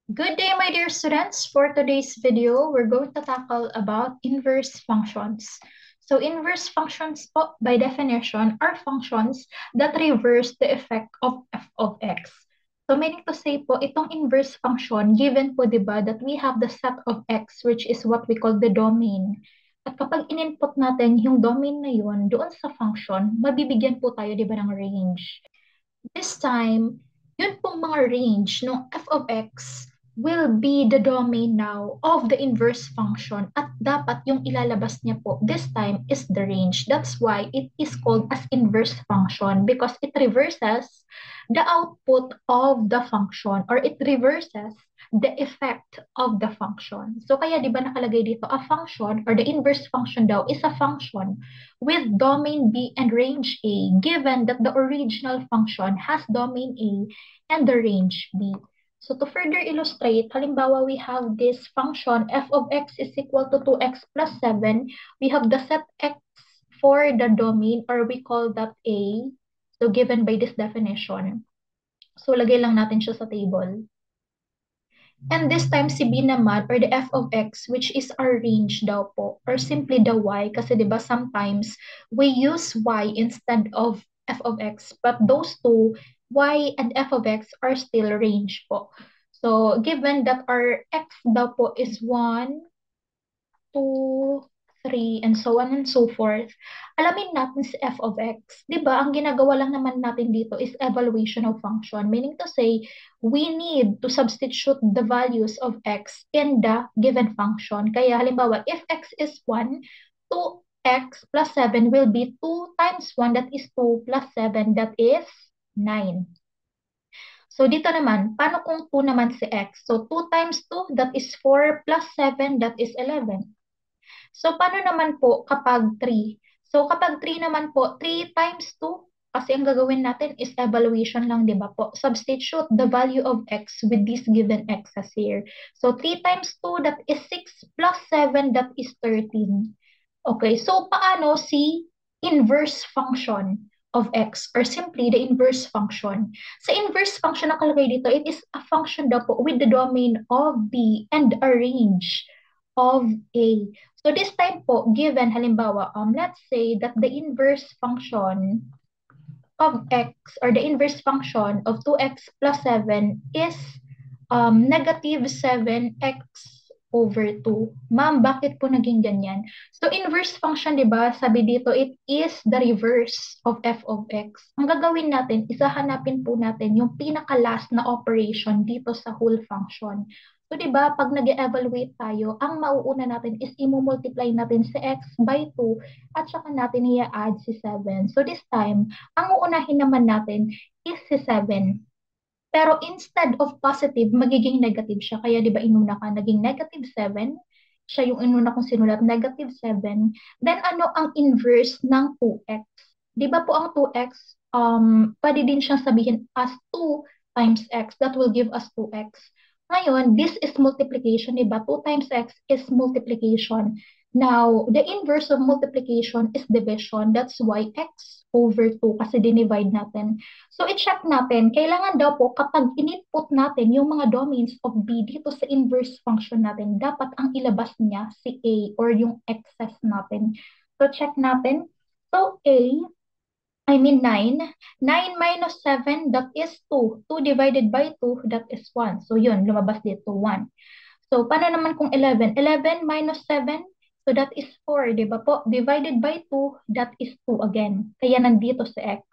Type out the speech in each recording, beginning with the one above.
Good day, my dear students. For today's video, we're going to tackle about inverse functions. So inverse functions po, by definition, are functions that reverse the effect of f of x. So meaning to say po, itong inverse function, given po, di ba, that we have the set of x, which is what we call the domain. At kapag in-input natin yung domain na yun, doon sa function, mabibigyan po tayo, di ba, ng range. This time, yun pong mga range ng f of x will be the domain now of the inverse function at dapat yung ilalabas niya po this time is the range. That's why it is called as inverse function because it reverses the output of the function or it reverses the effect of the function. So kaya di ba nakalagay dito a function or the inverse function daw is a function with domain B and range A given that the original function has domain A and the range B. So to further illustrate, halimbawa we have this function f of x is equal to 2x plus 7. We have the set x for the domain or we call that A. So given by this definition. So lagay lang natin siya sa table. And this time si B naman or the f of x which is our range daw po or simply the y kasi 'di ba sometimes we use y instead of f of x but those two y and f of x are still range po. So given that our x daw po is 1, 2, 3, and so on and so forth, alamin natin si f of x. 'Di ba ang ginagawa lang naman natin dito is evaluation of function, meaning to say, we need to substitute the values of x in the given function. Kaya halimbawa, if x is 1, 2x plus 7 will be 2 times 1, that is 2 plus 7, that is 9. So dito naman, paano kung 2 naman si x? So 2 times 2, that is 4 plus 7, that is 11. So, paano naman po kapag 3? So, kapag 3 naman po, 3 times 2, kasi ang gagawin natin is evaluation lang, di ba po? Substitute the value of x with this given x's here. So, 3 times 2, that is 6 plus 7, that is 13. Okay, so paano si inverse function of x or simply the inverse function? Sa inverse function nakalagay dito, it is a function daw po with the domain of B and a range of A. So this time po, given halimbawa, let's say that the inverse function of x or the inverse function of 2x plus 7 is negative 7x over 2. Ma'am, bakit po naging ganyan? So inverse function, di ba? Sabi dito, it is the reverse of f of x. Ang gagawin natin, isahanapin po natin yung pinaka-last na operation dito sa whole function. So, di ba, pag nag-evaluate tayo, ang mauuna natin is i-multiply natin si x by 2 at saka natin i-add si 7. So, this time, ang uunahin naman natin is si 7. Pero instead of positive, magiging negative siya. Kaya di ba inuna ka, naging negative 7. Siya yung inuna kong sinulat, negative 7. Then ano ang inverse ng 2x? Di ba po ang 2x, pwede din siyang sabihin as 2 times x. That will give us 2x. Ngayon, this is multiplication, di ba? 2 times x is multiplication. Now, the inverse of multiplication is division. That's why x over 2 kasi dinivide natin. So, i-check natin, kailangan daw po kapag in-input natin yung mga domains of B dito sa inverse function natin, dapat ang ilabas niya si A or yung excess natin. So, check natin. So, 9. 9 minus 7, that is 2. 2 divided by 2, that is 1. So, yun, lumabas dito, 1. So, paano naman kung 11? 11 minus 7, so that is 4, di ba po? Divided by 2, that is 2 again. Kaya nandito si x.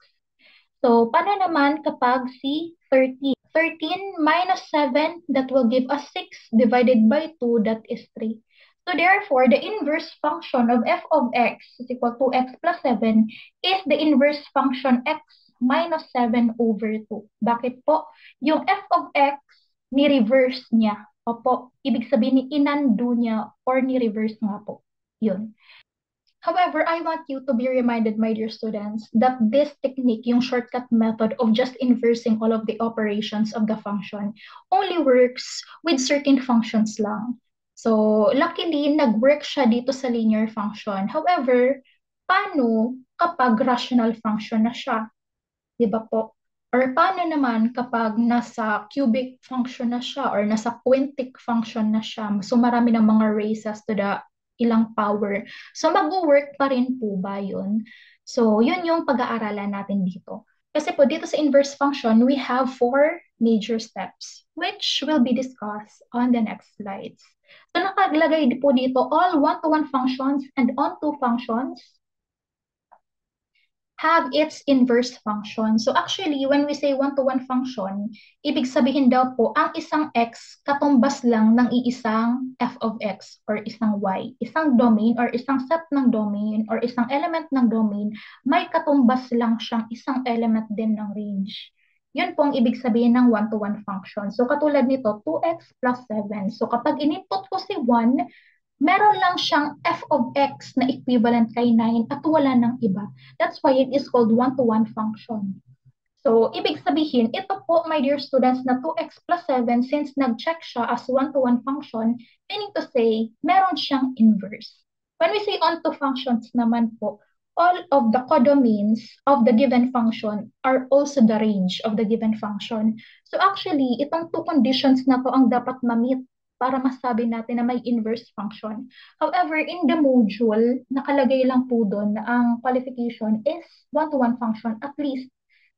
So, paano naman kapag si 13? 13 minus 7, that will give us 6. Divided by 2, that is 3. So therefore, the inverse function of f of x is equal to x plus 7 is the inverse function x minus 7 over 2. Bakit po? Yung f of x, ni-reverse niya. Opo, ibig sabihin ni inando niya or ni-reverse nga po. Yun. However, I want you to be reminded, my dear students, that this technique, yung shortcut method of just inversing all of the operations of the function, only works with certain functions lang. So, luckily, nag-work siya dito sa linear function. However, paano kapag rational function na siya? Di ba po? Or paano naman kapag nasa cubic function na siya or nasa quintic function na siya? So marami ng mga raised to the ilang power. So mag-work pa rin po ba yun? So yun yung pag-aaralan natin dito. Kasi po dito sa inverse function, we have 4 major steps which will be discussed on the next slides. So nakalagay po dito all one-to-one functions and onto functions have its inverse function. So actually, when we say one-to-one function, ibig sabihin daw po, ang isang x katumbas lang ng iisang f of x or isang y. Isang domain or isang set ng domain or isang element ng domain, may katumbas lang siyang isang element din ng range. Yun po ang ibig sabihin ng one-to-one function. So katulad nito, 2x plus 7. So kapag in-input ko si 1, meron lang siyang f of x na equivalent kay 9 at wala ng iba. That's why it is called one-to-one function. So, ibig sabihin, ito po, my dear students, na 2x plus 7, since nag-check siya as one-to-one function, meaning to say, meron siyang inverse. When we say onto functions naman po, all of the codomains of the given function are also the range of the given function. So actually, itong two conditions na to ang dapat ma-meet para masabi natin na may inverse function. However, in the module, nakalagay lang po doon na ang qualification is one-to-one function, at least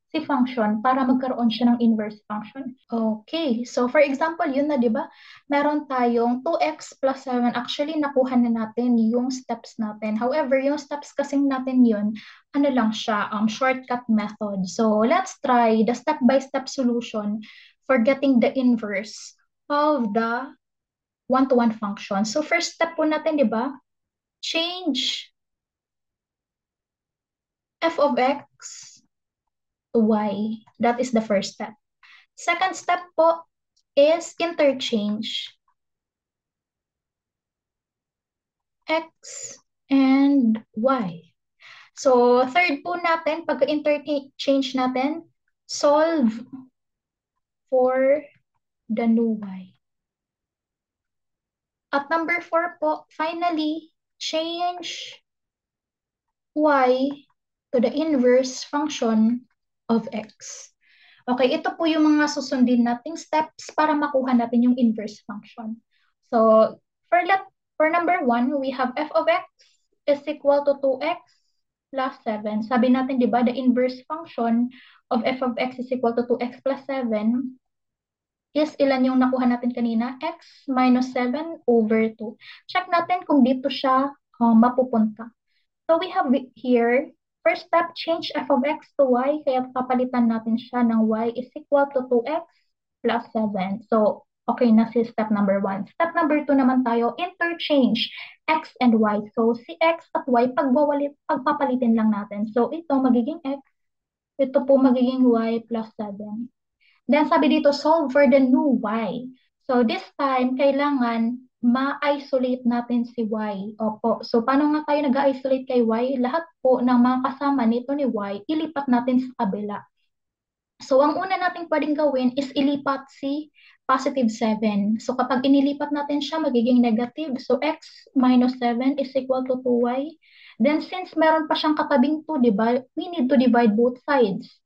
si function para magkaroon siya ng inverse function. Okay, so for example, yun na, di ba? Meron tayong 2x plus 7. Actually, nakuha na natin yung steps natin. However, yung steps kasing natin yun, ano lang siya, shortcut method. So let's try the step-by-step solution for getting the inverse of the one-to-one function. So first step po natin, di ba? Change f of x to y. That is the first step. Second step po is interchange x and y. So third po natin, pagka-interchange natin, solve for the new y. At number 4 po, finally, change y to the inverse function of x. Okay, ito po yung mga susundin nating steps para makuha natin yung inverse function. So, for number 1, we have f of x is equal to 2x plus 7. Sabi natin, di ba, the inverse function of f of x is equal to 2x plus 7 is ilan yung nakuha natin kanina? X minus 7 over 2. Check natin kung dito siya mapupunta. So we have here, first step, change f of x to y. Kaya papalitan natin siya ng y is equal to 2x plus 7. So, okay na si step number 1. Step number 2 naman tayo, interchange x and y. So, si x at y, pagpapalitin lang natin. So, ito magiging x. Ito po magiging y plus 7. Then sabi dito, solve for the new y. So this time, kailangan ma-isolate natin si y. Opo. So paano nga tayo nag-isolate kay y? Lahat po ng mga kasama nito ni y, ilipat natin sa kabila. So ang una natin pwedeng gawin is ilipat si positive 7. So kapag inilipat natin siya, magiging negative. So x minus 7 is equal to 2y. Then since meron pa siyang katabing 2, di ba? We need to divide both sides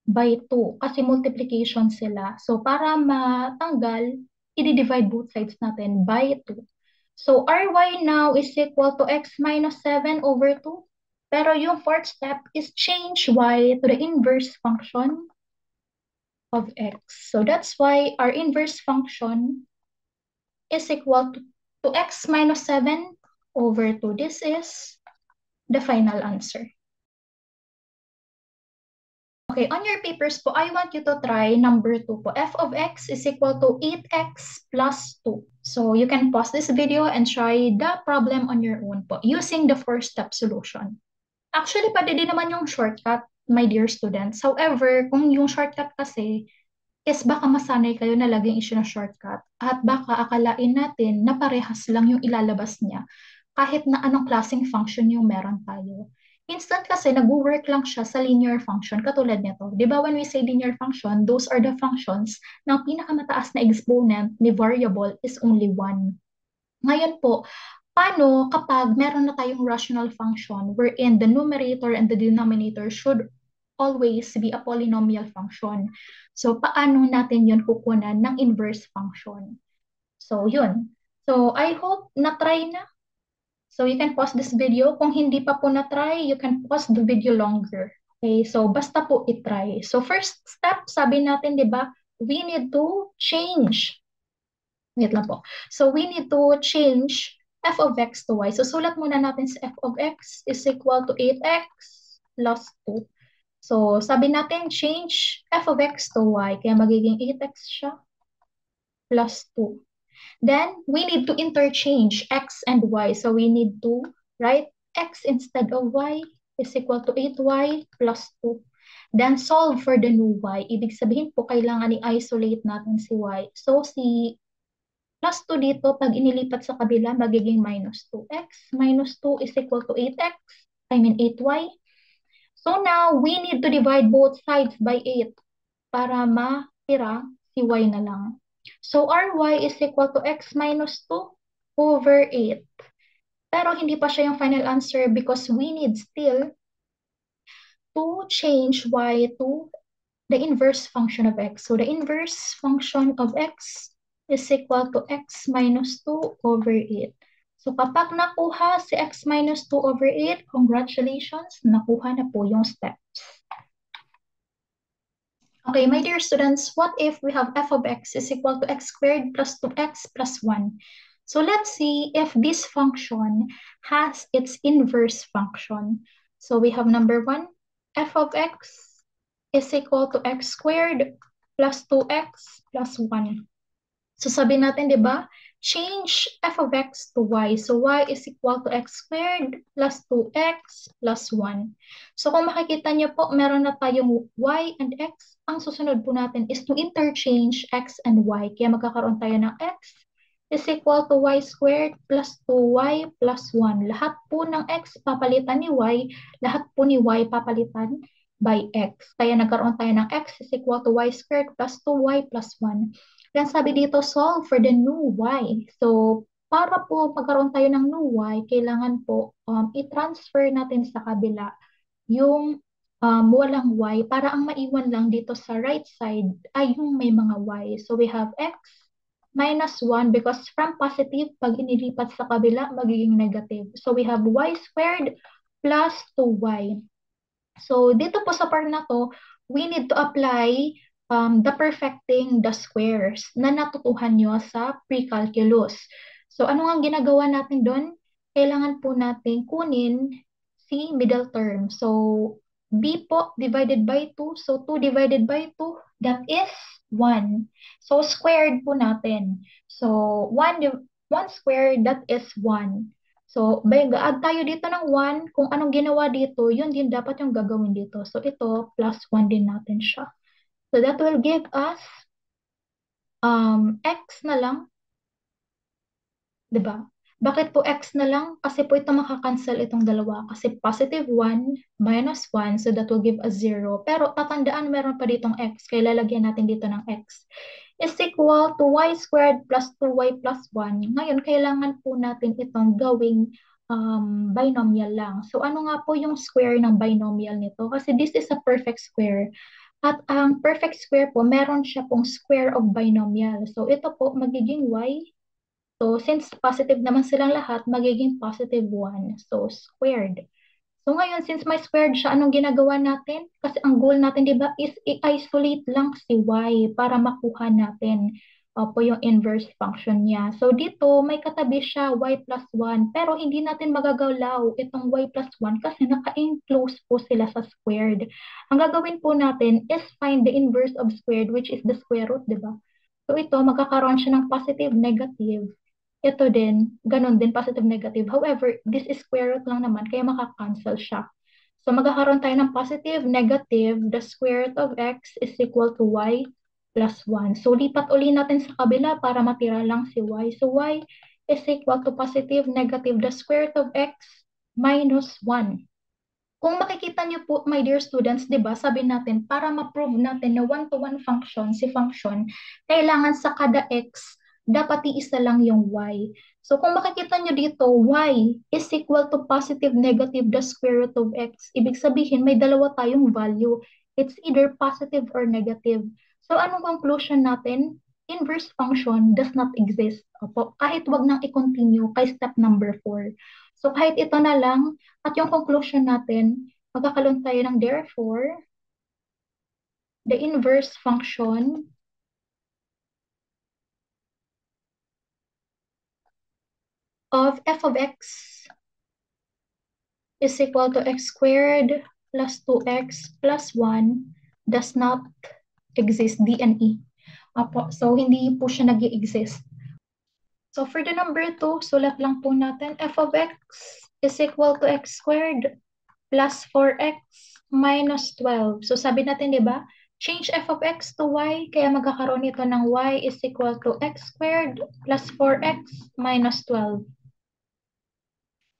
by 2 kasi multiplication sila. So para matanggal, i-divide both sides natin by 2. So ry now is equal to x minus 7 over 2. Pero yung fourth step is change y to the inverse function of x. So that's why our inverse function is equal to x minus 7 over 2. This is the final answer. Okay, on your papers po, I want you to try number 2 po. F of x is equal to 8x plus 2. So you can pause this video and try the problem on your own po using the first step solution. Actually, pwede din naman yung shortcut, my dear students. However, kung yung shortcut kasi is baka masanay kayo na laging issue na shortcut at baka akalain natin na parehas lang yung ilalabas niya kahit na anong klaseng function yung meron tayo. Instant kasi nag-work lang siya sa linear function katulad nito. Di ba when we say linear function, those are the functions ng pinakamataas na exponent ni variable is only 1. Ngayon po, paano kapag meron na tayong rational function wherein the numerator and the denominator should always be a polynomial function. So, paano natin yun kukunan ng inverse function? So, yun. So, I hope na-try na. So, you can pause this video. Kung hindi pa po na-try, you can pause the video longer. Okay, so basta po i-try. So, first step, sabi natin, di ba, we need to change. Wait lang po. So, we need to change f of x to y. So, sulat muna natin sa f of x is equal to 8x plus 2. So, sabi natin, change f of x to y. Kaya magiging 8x siya plus 2. Then, we need to interchange x and y. So, we need to write x instead of y is equal to 8y plus 2. Then, solve for the new y. Ibig sabihin po, kailangan i-isolate natin si y. So, si plus 2 dito, pag inilipat sa kabila, magiging minus 2x. Minus 2 is equal to 8x, 8y. So now, we need to divide both sides by 8 para matira si y na lang. So ry is equal to x minus 2 over 8. Pero hindi pa siya yung final answer because we need still to change y to the inverse function of x. So the inverse function of x is equal to x minus 2 over 8. So kapag nakuha si x minus 2 over 8, congratulations, nakuha na po yung steps. Okay, my dear students, what if we have f of x is equal to x squared plus 2x plus 1? So let's see if this function has its inverse function. So we have number 1, f of x is equal to x squared plus 2x plus 1. So sabi natin, di ba? Change f of x to y. So y is equal to x squared plus 2x plus 1. So kung makikita niyo po, meron na tayong y and x. Ang susunod po natin is to interchange x and y. Kaya magkakaroon tayo ng x is equal to y squared plus 2y plus 1. Lahat po ng x papalitan ni y, lahat po ni y papalitan by x. Kaya nagkaroon tayo ng x is equal to y squared plus 2y plus 1. Then sabi dito, solve for the new y. So, para po magkaroon tayo ng new y, kailangan po i-transfer natin sa kabila yung walang y para ang maiwan lang dito sa right side ay yung may mga y. So, we have x minus 1 because from positive, pag inilipat sa kabila, magiging negative. So, we have y squared plus 2y. So, dito po sa part na to, we need to apply the perfecting the squares na natutuhan nyo sa pre-calculus. So, ano ang ginagawa natin doon? Kailangan po natin kunin si middle term. So, b po divided by 2. So, 2 divided by 2, that is 1. So, squared po natin. So, 1 squared, that is 1. So, add tayo dito ng 1. Kung anong ginawa dito, yun din dapat yung gagawin dito. So, ito, plus 1 din natin siya. So, that will give us x na lang. Diba? Bakit po x na lang? Kasi po ito makakancel itong dalawa. Kasi positive 1 minus 1, so that will give us 0. Pero tatandaan meron pa ditong x, kaya lalagyan natin dito ng x. Is equal to y squared plus 2y plus 1. Ngayon, kailangan po natin itong gawing binomial lang. So, ano nga po yung square ng binomial nito? Kasi this is a perfect square. At ang perfect square po, meron siya pong square of binomial. So, ito po, magiging y. So, since positive naman silang lahat, magiging positive 1. So, squared. So, ngayon, since may squared siya, anong ginagawa natin? Kasi ang goal natin, di ba, is i-isolate lang si y para makuha natin po yung inverse function niya. So, dito, may katabi siya y plus 1. Pero, hindi natin magagalaw itong y plus 1 kasi naka-enclose po sila sa squared. Ang gagawin po natin is find the inverse of squared, which is the square root, di ba? So, ito, magkakaroon siya ng positive, negative. Ito din, ganun din, positive, negative. However, this is square root lang naman, kaya makakancel siya. So, magkakaroon tayo ng positive, negative, the square root of x is equal to y plus 1. So, lipat uli natin sa kabila para matira lang si y. So, y is equal to positive, negative, the square root of x minus 1. Kung makikita niyo po, my dear students, di ba, sabi natin, para ma-prove natin na one-to-one function, si function, kailangan sa kada x, dapat iisa lang yung y. So kung makikita nyo dito, y is equal to positive, negative, the square root of x. Ibig sabihin, may dalawa tayong value. It's either positive or negative. So anong conclusion natin? Inverse function does not exist. Opo, kahit wag nang i-continue kay step number 4. So kahit ito na lang, at yung conclusion natin, magkakaroon tayo ng therefore, the inverse function of f of x is equal to x squared plus 2x plus 1 does not exist, D and E. Apo, so hindi po siya nag-i-exist. So for the number 2, sulat lang po natin, f of x is equal to x squared plus 4x minus 12. So sabi natin, di ba? Change f of x to y, kaya magkakaroon ito ng y is equal to x squared plus 4x minus 12.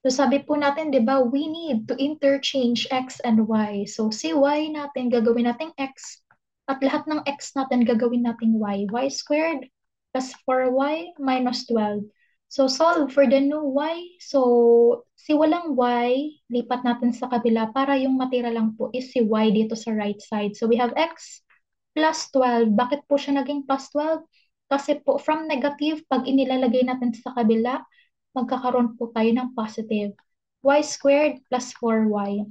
So sabi po natin, di ba, we need to interchange x and y. So si y natin, gagawin natin x, at lahat ng x natin gagawin natin y. Y squared plus 4y minus 12. So solve for the new y. So si walang y, lipat natin sa kabila para yung matira lang po is si y dito sa right side. So we have x plus 12. Bakit po siya naging plus 12? Kasi po from negative, pag inilalagay natin sa kabila, magkakaroon po tayo ng positive. Y squared plus 4y.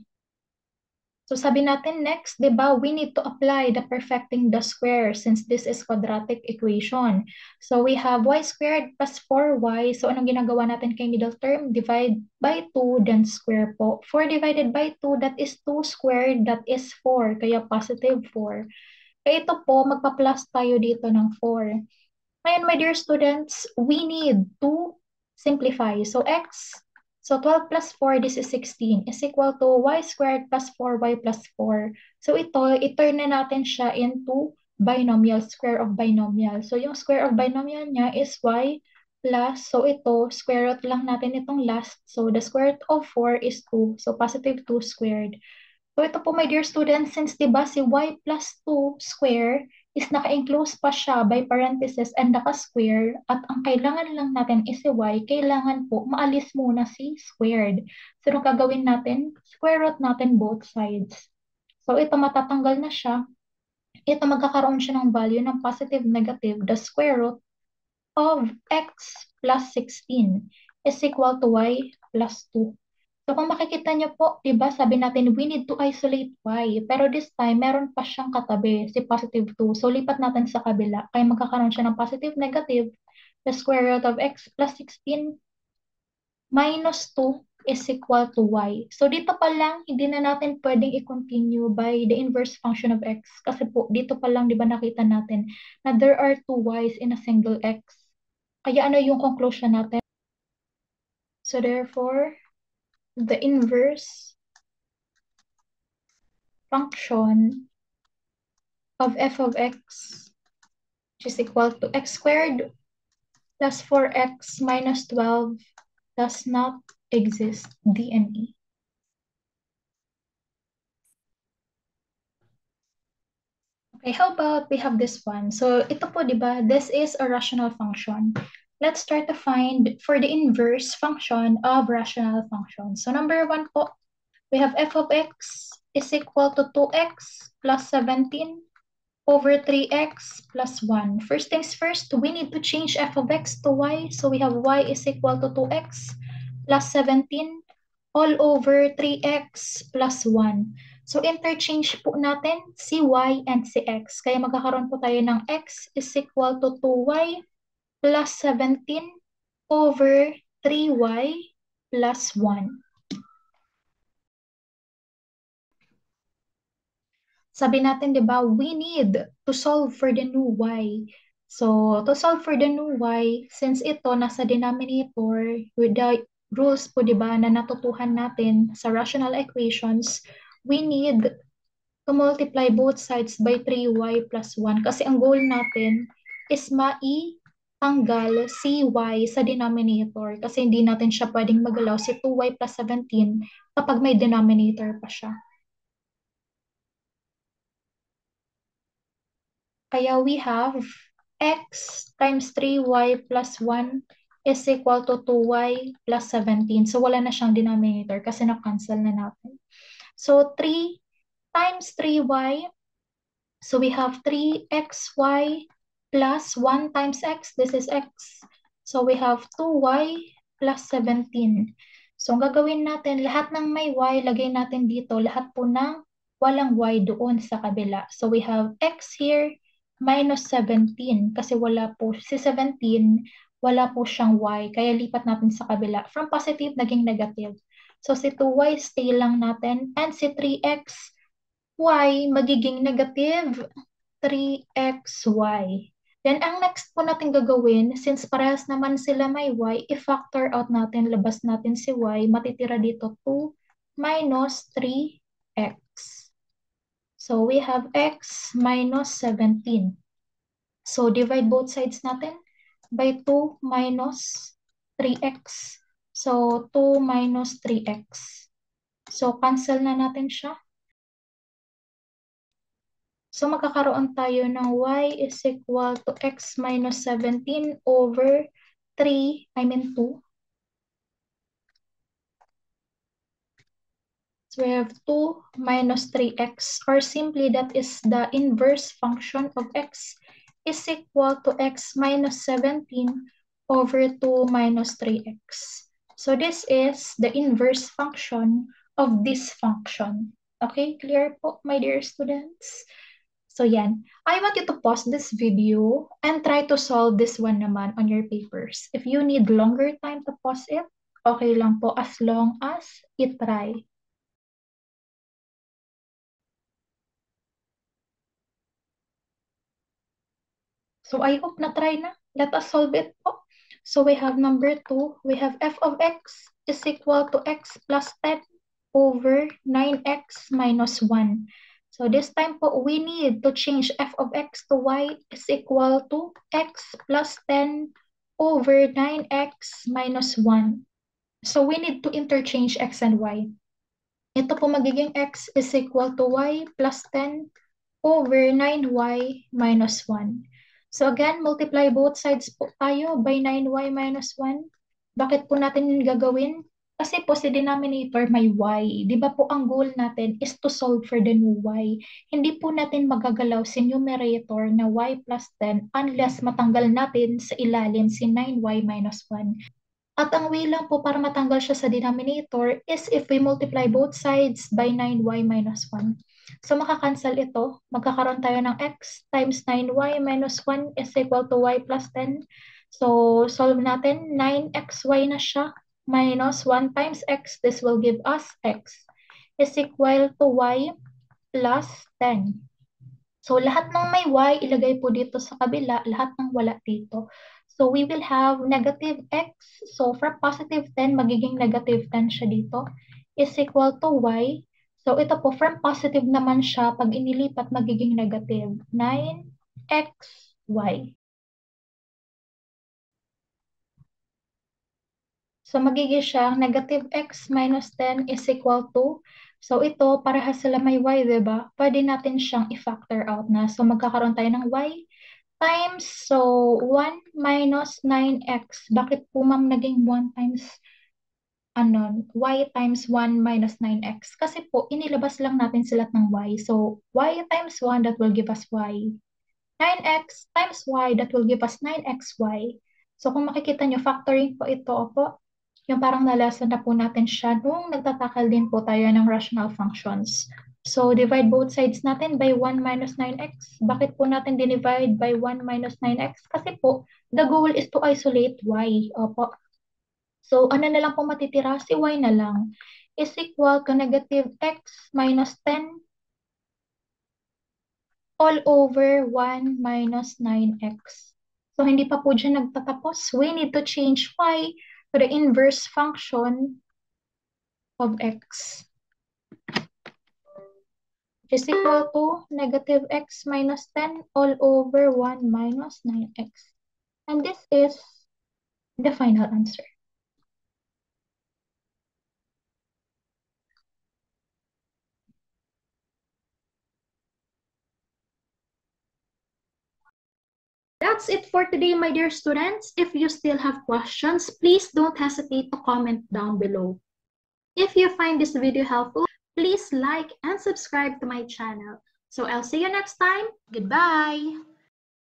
So sabi natin next, di ba, we need to apply the perfecting the square since this is quadratic equation. So we have y squared plus 4y. So anong ginagawa natin kay middle term? Divide by 2, then square po. 4 divided by 2, that is 2 squared, that is 4. Kaya positive 4. Kaya ito po, magpa-plus tayo dito ng 4. Ngayon, my dear students, we need to simplify. So x, so 12 plus 4, this is 16, is equal to y squared plus 4y plus 4. So ito, i-turn na natin siya into binomial, square of binomial. So yung square of binomial niya is y plus, so ito, square root lang natin itong last. So the square root of 4 is 2. So positive 2 squared. So ito po, my dear students, since diba si y plus 2 square is naka-enclose pa siya by parenthesis and naka-square, at ang kailangan lang natin is si y, kailangan po maalis muna si squared. So nung gagawin natin, square root natin both sides. So ito matatanggal na siya. Ito magkakaroon siya ng value ng positive, negative, the square root of x plus 16 is equal to y plus 2. So kung makikita niyo po, di ba, sabi natin we need to isolate y. Pero this time, meron pa siyang katabi, si positive 2. So lipat natin sa kabila. Kaya magkakaroon siya ng positive, negative. The square root of x plus 16 minus 2 is equal to y. So dito pa lang, hindi na natin pwedeng i-continue by the inverse function of x. Kasi po, dito pa lang, di ba, nakita natin na there are two y's in a single x. Kaya ano yung conclusion natin? So therefore, the inverse function of f of x, which is equal to x squared plus 4x minus 12 does not exist, D and E. Okay, how about we have this one? So ito po, di ba, this is a rational function. Let's try to find for the inverse function of rational function. So number 1 po, we have f of x is equal to 2x plus 17 over 3x plus 1. First things first, we need to change f of x to y. So we have y is equal to 2x plus 17 all over 3x plus 1. So interchange po natin si y and si x. Kaya magkakaroon po tayo ng x is equal to 2y plus 17 over 3y plus 1. Sabi natin, di ba, we need to solve for the new y. So, to solve for the new y, since ito nasa denominator, with the rules po, di ba, na natutuhan natin sa rational equations, we need to multiply both sides by 3y plus 1. Kasi ang goal natin is tanggal si y sa denominator. Kasi hindi natin siya pwedeng magalaw si 2y plus 17 kapag may denominator pa siya. Kaya we have x times 3y plus 1 is equal to 2y plus 17. So, wala na siyang denominator kasi na-cancel na natin. So, 3 times 3y. So, we have 3xy plus 1 times x. This is x. So, we have 2y plus 17. So, ang gagawin natin, lahat ng may y, lagay natin dito. Lahat po ng walang y doon sa kabila. So, we have x here minus 17. Kasi wala po, si 17, wala po siyang y. Kaya lipat natin sa kabila. From positive, naging negative. So, si 2y, stay lang natin. And si 3x, y magiging negative 3xy. Then, ang next po natin gagawin, since parehas naman sila may y, i-factor out natin, labas natin si y, matitira dito 2 minus 3x. So, we have x minus 17. So, divide both sides natin by 2 minus 3x. So, 2 minus 3x. So, cancel na natin siya. So, magkakaroon tayo ng y is equal to x minus 17 over 2. So, we have 2 minus 3x, or simply that is the inverse function of x is equal to x minus 17 over 2 minus 3x. So, this is the inverse function of this function. Okay, clear po, my dear students? So yan, I want you to pause this video and try to solve this one naman on your papers. If you need longer time to pause it, okay lang po as long as you try. So I hope na try na. Let us solve it po. So we have number 2, we have f of x is equal to x plus 10 over 9x minus 1. So this time po, we need to change f of x to y is equal to x plus 10 over 9x minus 1. So we need to interchange x and y. Ito po magiging x is equal to y plus 10 over 9y minus 1. So again, multiply both sides po tayo by 9y minus 1. Bakit po natin gagawin? Kasi po si denominator may y. Di ba po ang goal natin is to solve for the new y. Hindi po natin magagalaw si numerator na y plus 10 unless matanggal natin sa ilalim si 9y minus 1. At ang way lang po para matanggal siya sa denominator is if we multiply both sides by 9y minus 1. So makakancel ito. Magkakaroon tayo ng x times 9y minus 1 is equal to y plus 10. So solve natin. 9xy na siya minus 1 times x. This will give us x is equal to y plus 10. So lahat ng may y, ilagay po dito sa kabila. Lahat ng wala dito. So we will have negative x. So from positive 10, magiging negative 10 siya dito. Is equal to y. So ito po, from positive naman siya, pag inilipat, magiging negative. 9xy. So magiging siya, negative x minus 10 is equal to, so ito, parehas sila may y, diba? Pwede natin siyang i-factor out na. So magkakaroon tayo ng y times, so 1 minus 9x. Bakit po ma'am naging 1 times, y times 1 minus 9x? Kasi po, inilabas lang natin sila ng y. So y times 1, that will give us y. 9x times y, that will give us 9xy. So kung makikita nyo, factoring po ito, opo. Yung parang nalasan na po natin siya nung nagtatakal din po tayo ng rational functions. So, divide both sides natin by 1 minus 9x. Bakit po natin dinivide by 1 minus 9x? Kasi po, the goal is to isolate y. Opo. So, ano na lang po matitira? Si y na lang is equal to negative x minus 10 all over 1 minus 9x. So, hindi pa po dyan nagtatapos. We need to change y to the inverse function of x is equal to negative x minus 10 all over 1 minus 9x. And this is the final answer. That's it for today, my dear students. If you still have questions, please don't hesitate to comment down below. If you find this video helpful, please like and subscribe to my channel. So I'll see you next time. Goodbye!